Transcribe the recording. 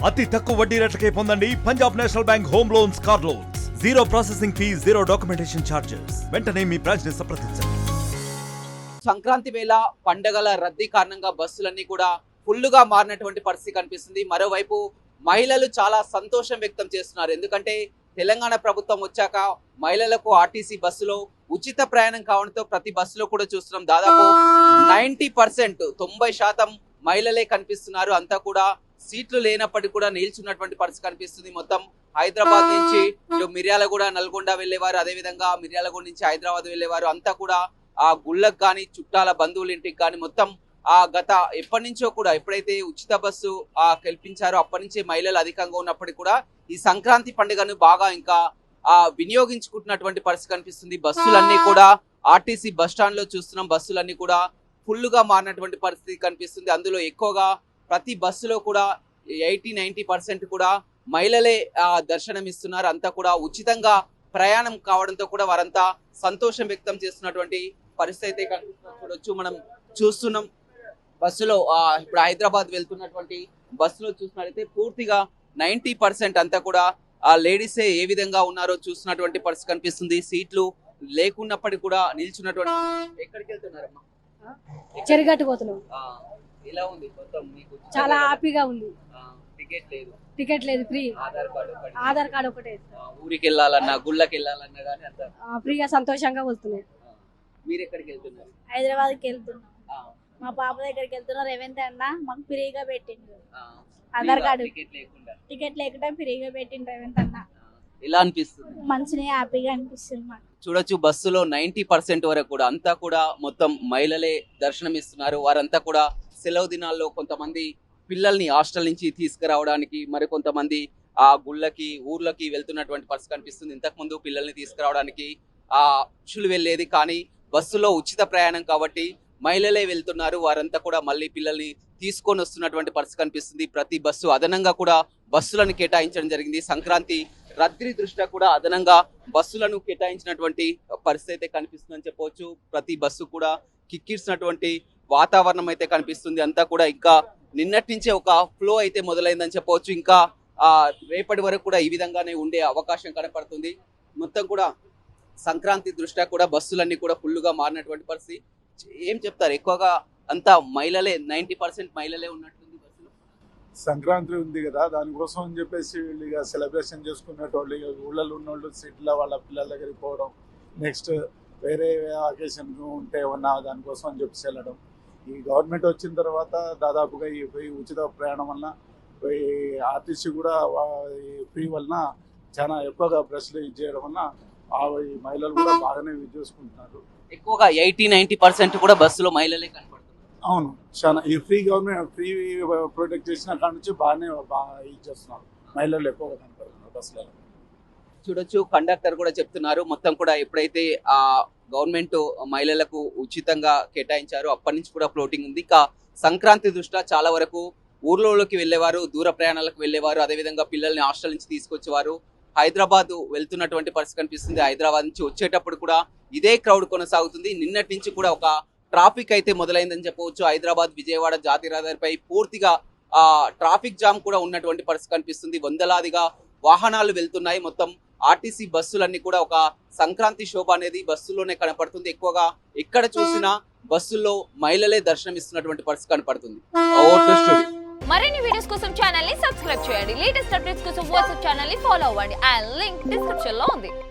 అతి తక్కువ వడ్డీ రేట్లకే పొందండి Punjab national bank home loans, car loans. Zero processing fee, zero documentation charges. వెంటనే మీ బ్రాంచ్ ని సంప్రదించండి. సంక్రాంతి వేళ పండగల రద్దీ కారణంగా బస్సులన్నీ కూడా ఫుల్లుగా మారినటువంటి పరిస్థితి కనిపిస్తుంది. మరోవైపు మహిళలు చాలా సంతోషం వ్యక్తం చేస్తున్నారు. ఎందుకంటే తెలంగాణ ప్రభుత్వం వచ్చాక మహిళలకు ఆర్టీసీ బస్సులో ఉచిత ప్రయాణం కావడంతో ప్రతి బస్సులో కూడా చూస్తున్నాం దాదాపు 90% మహిళలే కనిపిస్తున్నారు. అంతా కూడా సీట్లు లేనప్పటికీ కూడా నిల్చున్నటువంటి పరిస్థితి కనిపిస్తుంది. మొత్తం హైదరాబాద్ నుంచి మిర్యాలగూడ, నల్గొండ వెళ్లేవారు, అదేవిధంగా మిర్యాలగూడ నుంచి హైదరాబాద్ వెళ్లేవారు అంతా కూడా ఆ గుళ్ళకు కానీ, చుట్టాల బంధువుల ఇంటికి కానీ మొత్తం ఆ గత ఎప్పటి నుంచో కూడా ఎప్పుడైతే ఉచిత బస్సు కల్పించారో అప్పటి నుంచే మహిళలు అధికంగా ఉన్నప్పటికీ కూడా ఈ సంక్రాంతి పండుగను బాగా ఇంకా వినియోగించుకుంటున్నటువంటి పరిస్థితి కనిపిస్తుంది. బస్సులన్నీ కూడా ఆర్టీసీ బస్ స్టాండ్ లో చూస్తున్నాం. బస్సులన్నీ కూడా ఫుల్ గా మారినటువంటి పరిస్థితి కనిపిస్తుంది. అందులో ఎక్కువగా ప్రతి బస్సులో కూడా 80-90% కూడా మహిళలే దర్శనం ఇస్తున్నారు. అంతా కూడా ఉచితంగా ప్రయాణం కావడంతో కూడా వారంతా సంతోషం వ్యక్తం చేస్తున్నటువంటి పరిస్థితి అయితే చూడొచ్చు. మనం చూస్తున్నాం బస్సులో ఇప్పుడు హైదరాబాద్ వెళ్తున్నటువంటి బస్సులో చూసినట్లయితే పూర్తిగా 90% అంతా కూడా లేడీసే ఏ విధంగా ఉన్నారో చూస్తున్నటువంటి పరిస్థితి కనిపిస్తుంది. సీట్లు లేకున్నప్పటికీ కూడా నిల్చున్నటువంటి. ఎక్కడికి వెళ్తున్నారమ్మా? చెరుగట్టు పోతున్నాం. ఎలా ఉంది మొత్తం మీకు? చాలా హ్యాపీగా ఉంది. టికెట్ లేదు, ఫ్రీ. ఆధార్ కార్డు ఒకటే. ఊరికి వెళ్ళాలన్నా, గుళ్ళకి వెళ్ళాలన్నా కానీ అంత ఫ్రీగా సంతోషంగా వెళ్తున్నాయి. మీరు ఎక్కడికి వెళ్తున్నారు? హైదరాబాద్కి వెళ్తున్నాం. మా పాప దగ్గరికి వెళ్తున్నారు. రేవంత్ అన్న మాకు ఫ్రీగా పెట్టిండు ఆధార్ కార్డు. టికెట్ లేకుండా ఫ్రీగా పెట్టిండు రేవంత్ అన్న. ఎలా అనిపిస్తుంది? మంచిగా హ్యాపీగా అనిపిస్తుంది మాకు. చూడొచ్చు బస్సులో 90% వరకు కూడా అంతా కూడా మొత్తం మహిళలే దర్శనం ఇస్తున్నారు. వారంతా కూడా సెలవు దినాల్లో కొంతమంది పిల్లల్ని హాస్టల్ నుంచి తీసుకురావడానికి, మరి కొంతమంది ఆ గుళ్ళకి, ఊర్లకి వెళ్తున్నటువంటి పరిస్థితి కనిపిస్తుంది. ఇంతకు ముందు పిల్లల్ని తీసుకురావడానికి బస్సులు వెళ్ళేది, కానీ బస్సులో ఉచిత ప్రయాణం కాబట్టి మహిళలే వెళ్తున్నారు. వారంతా కూడా మళ్ళీ పిల్లల్ని తీసుకొని వస్తున్నటువంటి పరిస్థితి కనిపిస్తుంది. ప్రతి బస్సు అదనంగా కూడా బస్సులను కేటాయించడం జరిగింది. సంక్రాంతి రద్దీ దృష్ట్యా కూడా అదనంగా బస్సులను కేటాయించినటువంటి పరిస్థితి అయితే కనిపిస్తుందని చెప్పవచ్చు. ప్రతి బస్సు కూడా కిక్కిరిసినటువంటి వాతావరణం అయితే కనిపిస్తుంది. అంతా కూడా ఇంకా నిన్నటి నుంచే ఒక ఫ్లో అయితే మొదలైందని చెప్పవచ్చు. ఇంకా రేపటి వరకు కూడా ఈ విధంగానే ఉండే అవకాశం కనపడుతుంది. మొత్తం కూడా సంక్రాంతి దృష్ట్యా కూడా బస్సులన్నీ కూడా ఫుల్గా మారినటువంటి పరిస్థితి. ఏం చెప్తారు? ఎక్కువగా అంతా మహిళలే, 90% మహిళలే ఉన్నట్టుంది బస్సులో. సంక్రాంతి ఉంది కదా, దానికోసం అని చెప్పేసి వీళ్ళు ఇక సెలబ్రేషన్ చేసుకునేటోళ్ళు, ఇక ఊళ్ళలో ఉన్నోళ్ళు సీట్లో వాళ్ళ పిల్లల దగ్గరికి పోవడం, నెక్స్ట్ వేరే అకేషన్ ఉంటే ఏమన్నా దానికోసం అని చెప్పేసి వెళ్ళడం. ఈ గవర్నమెంట్ వచ్చిన తర్వాత దాదాపుగా ఈ ఉచిత ప్రయాణం వలన ఈ ఆర్టీసీ కూడా ఫ్రీ వలన చాలా ఎక్కువగా బస్సులు ఇది చేయడం వలన ఈ మహిళలు కూడా బాగానే చేసుకుంటున్నారు. ఎక్కువగా 80-90% కూడా బస్సులో మహిళలే కనపడుతున్నారు. అవును, చాలా ఈ గవర్నమెంట్ ఫ్రీ ప్రొటెక్ట్ చేసిన కాడ నుంచి బాగా ఇది చేస్తున్నారు. మహిళలు ఎక్కువగా కనపడుతున్నారు బస్సులలో. చూడొచ్చు కండక్టర్ కూడా చెప్తున్నారు. మొత్తం కూడా ఎప్పుడైతే గవర్నమెంట్ మహిళలకు ఉచితంగా కేటాయించారో అప్పటి నుంచి కూడా ఫ్లోటింగ్ ఉంది. ఇక సంక్రాంతి దృష్ట్యా చాలా వరకు ఊర్లలోకి వెళ్ళేవారు, దూర ప్రయాణాలకు వెళ్ళేవారు, అదేవిధంగా పిల్లల్ని హాస్టల్ నుంచి తీసుకొచ్చేవారు. హైదరాబాద్ వెళ్తున్నటువంటి పరిస్థితి కనిపిస్తుంది. హైదరాబాద్ నుంచి వచ్చేటప్పుడు కూడా ఇదే క్రౌడ్ కొనసాగుతుంది. నిన్నటి నుంచి కూడా ఒక ట్రాఫిక్ అయితే మొదలైందని చెప్పవచ్చు. హైదరాబాద్ విజయవాడ జాతీయ రహదారిపై పూర్తిగా ట్రాఫిక్ జామ్ కూడా ఉన్నటువంటి పరిస్థితి కనిపిస్తుంది. వందలాదిగా వాహనాలు వెళ్తున్నాయి. మొత్తం ఆర్టీసీ బస్సులన్నీ కూడా ఒక సంక్రాంతి శోభ అనేది బస్సులోనే కనపడుతుంది. ఎక్కువగా ఎక్కడ చూసినా బస్సుల్లో మహిళలే దర్శనం ఇస్తున్నటువంటి పరిస్థితి కనపడుతుంది. మరిన్ని వీడియోస్ కోసం ఛానల్ ని సబ్స్క్రైబ్ చేయండి. లేటెస్ట్ అప్డేట్స్ కోసం వాట్సాప్ ఛానల్ ని ఫాలో అవ్వండి. ఆ లింక్ డిస్క్రిప్షన్ లో ఉంది.